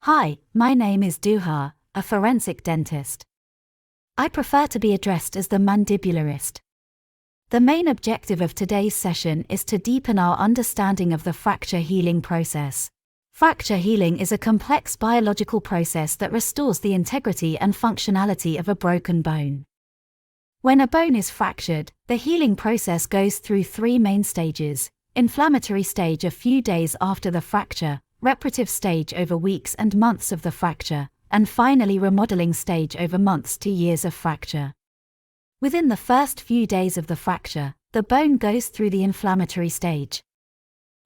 Hi, my name is Duha, a forensic dentist. I prefer to be addressed as the mandibularist. The main objective of today's session is to deepen our understanding of the fracture healing process. Fracture healing is a complex biological process that restores the integrity and functionality of a broken bone. When a bone is fractured, the healing process goes through three main stages: inflammatory stage a few days after the fracture, reparative stage over weeks and months of the fracture, and finally remodeling stage over months to years of fracture. Within the first few days of the fracture, the bone goes through the inflammatory stage.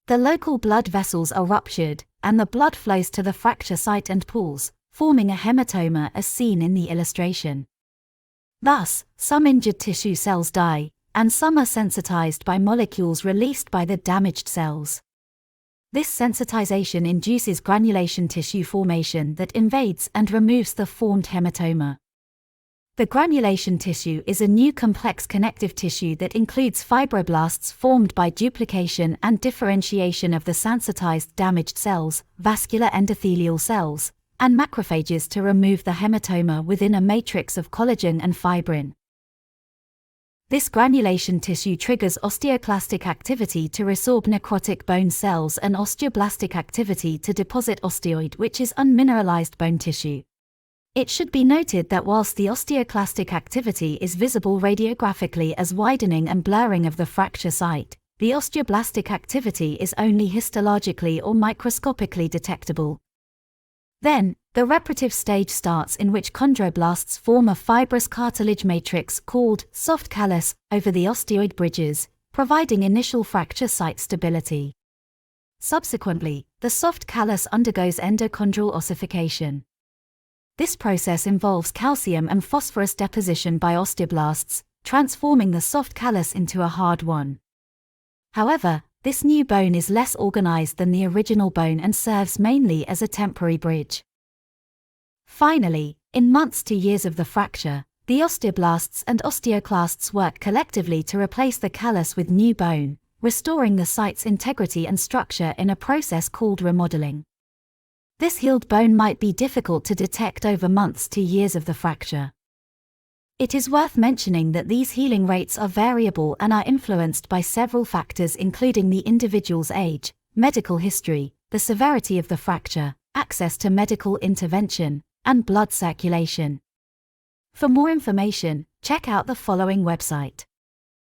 The local blood vessels are ruptured, and the blood flows to the fracture site and pools, forming a hematoma as seen in the illustration. Thus, some injured tissue cells die, and some are sensitized by molecules released by the damaged cells. This sensitization induces granulation tissue formation that invades and removes the formed hematoma. The granulation tissue is a new complex connective tissue that includes fibroblasts formed by duplication and differentiation of the sensitized damaged cells, vascular endothelial cells, and macrophages to remove the hematoma within a matrix of collagen and fibrin. This granulation tissue triggers osteoclastic activity to resorb necrotic bone cells and osteoblastic activity to deposit osteoid, which is unmineralized bone tissue. It should be noted that whilst the osteoclastic activity is visible radiographically as widening and blurring of the fracture site, the osteoblastic activity is only histologically or microscopically detectable. Then, the reparative stage starts, in which chondroblasts form a fibrous cartilage matrix called soft callus over the osteoid bridges, providing initial fracture site stability. Subsequently, the soft callus undergoes endochondral ossification. This process involves calcium and phosphorus deposition by osteoblasts, transforming the soft callus into a hard one. However, this new bone is less organized than the original bone and serves mainly as a temporary bridge. Finally, in months to years of the fracture, the osteoblasts and osteoclasts work collectively to replace the callus with new bone, restoring the site's integrity and structure in a process called remodelling. This healed bone might be difficult to detect over months to years of the fracture. It is worth mentioning that these healing rates are variable and are influenced by several factors, including the individual's age, medical history, the severity of the fracture, access to medical intervention, and blood circulation. For more information, check out the following website.